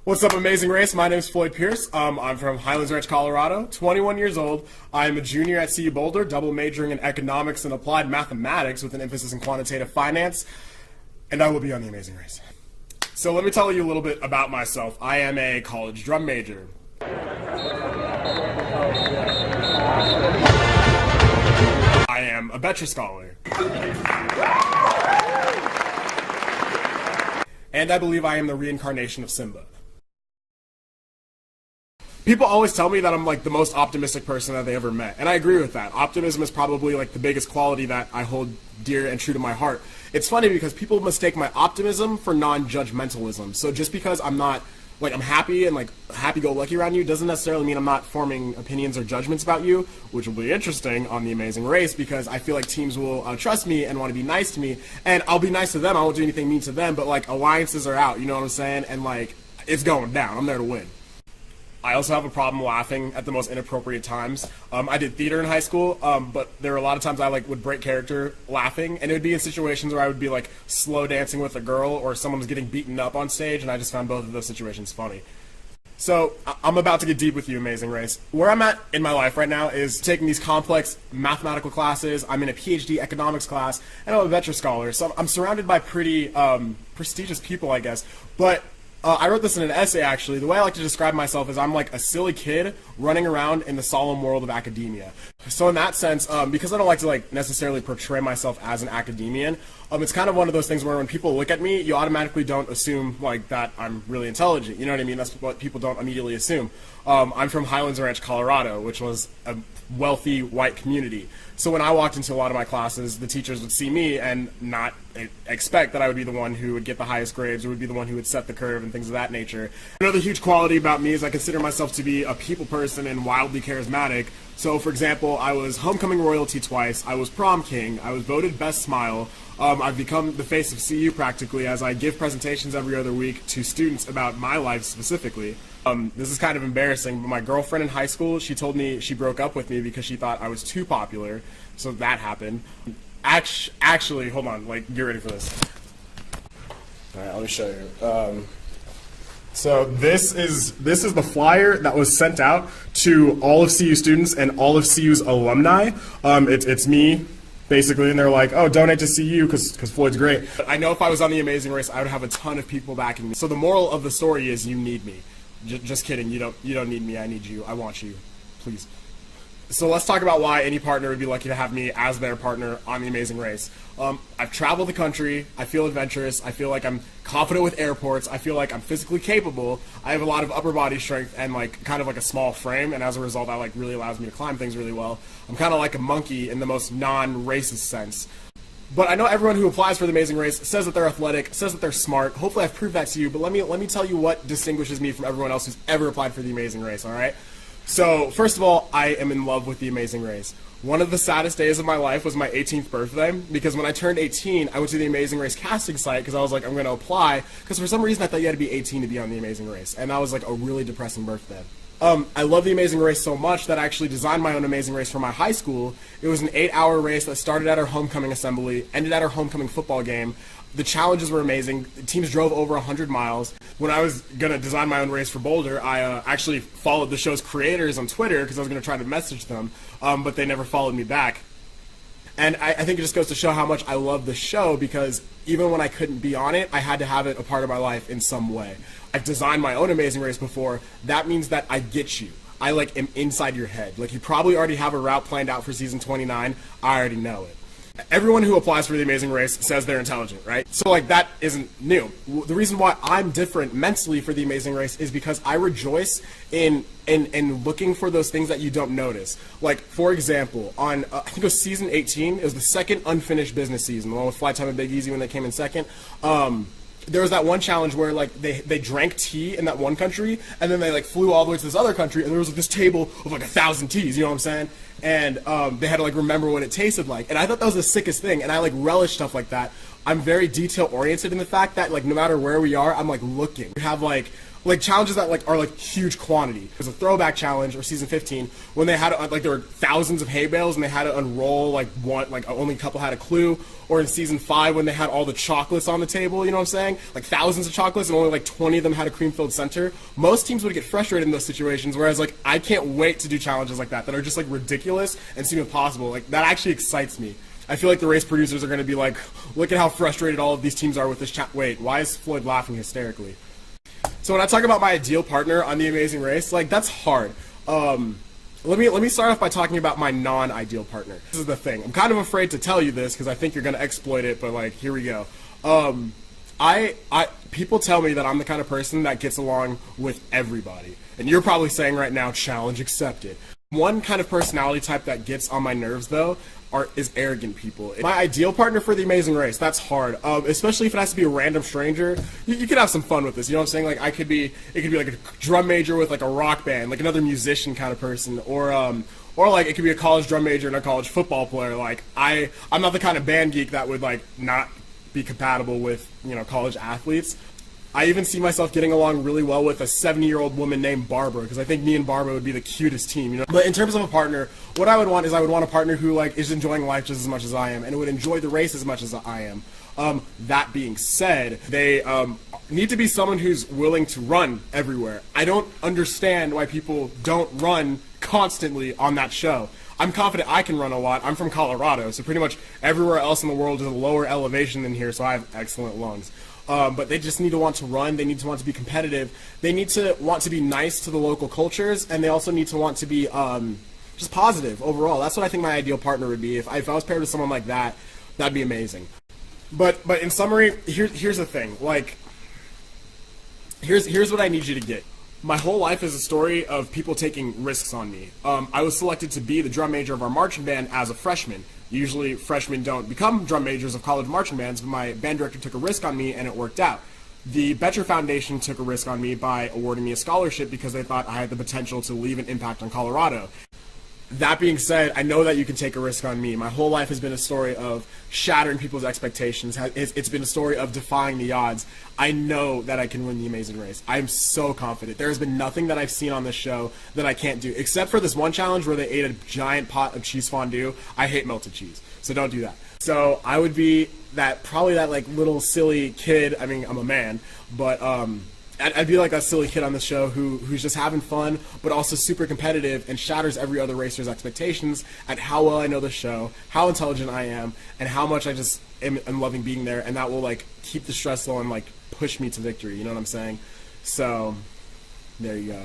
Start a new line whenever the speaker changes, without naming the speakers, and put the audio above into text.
What's up, Amazing Race? My name is Floyd Pierce. I'm from Highlands Ranch, Colorado, 21 years old. I'm a junior at CU Boulder, double majoring in economics and applied mathematics with an emphasis in quantitative finance, and I will be on the Amazing Race. So let me tell you a little bit about myself. I am a college drum major. I am a Betra Scholar. And I believe I am the reincarnation of Simba. People always tell me that I'm like the most optimistic person that they ever met, and I agree with that. Optimism is probably like the biggest quality that I hold dear and true to my heart. It's funny because people mistake my optimism for non-judgmentalism. So just because I'm not, like, I'm happy and like happy-go-lucky around you doesn't necessarily mean I'm not forming opinions or judgments about you, which will be interesting on the Amazing Race because I feel like teams will trust me and want to be nice to me, and I'll be nice to them. I won't do anything mean to them, but like alliances are out, you know what I'm saying? And like it's going down. I'm there to win. I also have a problem laughing at the most inappropriate times. I did theater in high school, but there were a lot of times I like would break character laughing, and it would be in situations where I would be like slow dancing with a girl or someone was getting beaten up on stage, and I just found both of those situations funny. So I'm about to get deep with you, Amazing Race. Where I'm at in my life right now is taking these complex mathematical classes. I'm in a PhD economics class, and I'm a Betra Scholar, so I'm surrounded by pretty prestigious people, I guess. But I wrote this in an essay, actually. The way I like to describe myself is I'm like a silly kid running around in the solemn world of academia. So in that sense, because I don't like to like necessarily portray myself as an academician, it's kind of one of those things where when people look at me, you automatically don't assume like that I'm really intelligent. You know what I mean? That's what people don't immediately assume. I'm from Highlands Ranch, Colorado, which was a wealthy white community. So when I walked into a lot of my classes, the teachers would see me and not expect that I would be the one who would get the highest grades or would be the one who would set the curve and things of that nature. Another huge quality about me is I consider myself to be a people person and wildly charismatic. So for example, I was homecoming royalty twice, I was prom king, I was voted best smile. I've become the face of CU practically as I give presentations every other week to students about my life specifically. This is kind of embarrassing, but my girlfriend in high school, she told me she broke up with me because she thought I was too popular, so that happened. Actually, hold on, like, get ready for this. Alright, let me show you. So this is the flyer that was sent out to all of CU students and all of CU's alumni. It's me, basically, and they're like, oh, donate to CU because Floyd's great. But I know if I was on the Amazing Race, I would have a ton of people backing me. So the moral of the story is you need me. Just kidding, you don't need me, I need you, I want you, please. So let's talk about why any partner would be lucky to have me as their partner on the Amazing Race. I've traveled the country, I feel adventurous, I feel like I'm confident with airports, I feel like I'm physically capable, I have a lot of upper body strength and like kind of like a small frame, and as a result that like really allows me to climb things really well. I'm kind of like a monkey in the most non-racist sense. But I know everyone who applies for the Amazing Race says that they're athletic, says that they're smart. Hopefully I've proved that to you, but let me tell you what distinguishes me from everyone else who's ever applied for the Amazing Race, alright? So, first of all, I am in love with the Amazing Race. One of the saddest days of my life was my 18th birthday, because when I turned 18, I went to the Amazing Race casting site, because I was like, I'm going to apply, because for some reason I thought you had to be 18 to be on the Amazing Race, and that was like a really depressing birthday. I love the Amazing Race so much that I actually designed my own Amazing Race for my high school. It was an 8-hour race that started at our homecoming assembly, ended at our homecoming football game. The challenges were amazing. The teams drove over 100 miles. When I was going to design my own race for Boulder, I actually followed the show's creators on Twitter because I was going to try to message them, but they never followed me back. And I think it just goes to show how much I love the show because even when I couldn't be on it, I had to have it a part of my life in some way. I've designed my own Amazing Race before. That means that I get you. I like am inside your head. Like you probably already have a route planned out for season 29. I already know it. Everyone who applies for the Amazing Race says they're intelligent, right? So like that isn't new. The reason why I'm different mentally for the Amazing Race is because I rejoice in looking for those things that you don't notice. Like for example, on I think it was season 18, it was the second unfinished business season, the one with Flight Time and Big Easy when they came in second. There was that one challenge where like they drank tea in that one country and then they like flew all the way to this other country and there was like this table of like 1,000 teas, you know what I'm saying? And they had to like remember what it tasted like. And I thought that was the sickest thing, and I like relish stuff like that. I'm very detail oriented in the fact that like no matter where we are, I'm like looking. We have like like challenges that like are like huge quantity. There's a throwback challenge or season 15 when they had like there were thousands of hay bales and they had to unroll like one, like only a couple had a clue. Or in season 5 when they had all the chocolates on the table, you know what I'm saying? Like thousands of chocolates and only like 20 of them had a cream-filled center. Most teams would get frustrated in those situations, whereas like I can't wait to do challenges like that are just like ridiculous and seem impossible. Like that actually excites me. I feel like the race producers are going to be like, look at how frustrated all of these teams are with this wait, why is Floyd laughing hysterically? So when I talk about my ideal partner on The Amazing Race, like that's hard. Let me start off by talking about my non-ideal partner. This is the thing. I'm kind of afraid to tell you this because I think you're going to exploit it, but like here we go. People tell me that I'm the kind of person that gets along with everybody. And you're probably saying right now, challenge accepted. One kind of personality type that gets on my nerves though is arrogant people. My ideal partner for The Amazing Race, that's hard. Especially if it has to be a random stranger. You could have some fun with this, you know what I'm saying? Like it could be like a drum major with like a rock band, like another musician kind of person, or like it could be a college drum major and a college football player. Like I'm not the kind of band geek that would like not be compatible with, you know, college athletes. I even see myself getting along really well with a 70-year-old woman named Barbara, because I think me and Barbara would be the cutest team, you know. But in terms of a partner, what I would want is I would want a partner who like is enjoying life just as much as I am, and would enjoy the race as much as I am. That being said, they need to be someone who's willing to run everywhere. I don't understand why people don't run constantly on that show. I'm confident I can run a lot. I'm from Colorado, so pretty much everywhere else in the world is a lower elevation than here, so I have excellent lungs. But they just need to want to run. They need to want to be competitive. They need to want to be nice to the local cultures, and they also need to want to be just positive overall. That's what I think my ideal partner would be. If I was paired with someone like that, that'd be amazing. But in summary, here's the thing. Like, here's what I need you to get. My whole life is a story of people taking risks on me. I was selected to be the drum major of our marching band as a freshman. Usually freshmen don't become drum majors of college marching bands, but my band director took a risk on me and it worked out. The Betcher Foundation took a risk on me by awarding me a scholarship because they thought I had the potential to leave an impact on Colorado. That being said, I know that you can take a risk on me. My whole life has been a story of shattering people's expectations. It's been a story of defying the odds. I know that I can win The Amazing Race. I'm so confident. There has been nothing that I've seen on this show that I can't do, except for this one challenge where they ate a giant pot of cheese fondue. I hate melted cheese, so don't do that. So I would be probably that like little silly kid. I mean, I'm a man, but I'd be like a silly kid on the show who's just having fun, but also super competitive and shatters every other racer's expectations at how well I know the show, how intelligent I am, and how much I just am loving being there, and that will like keep the stress low and like push me to victory. You know what I'm saying? So there you go.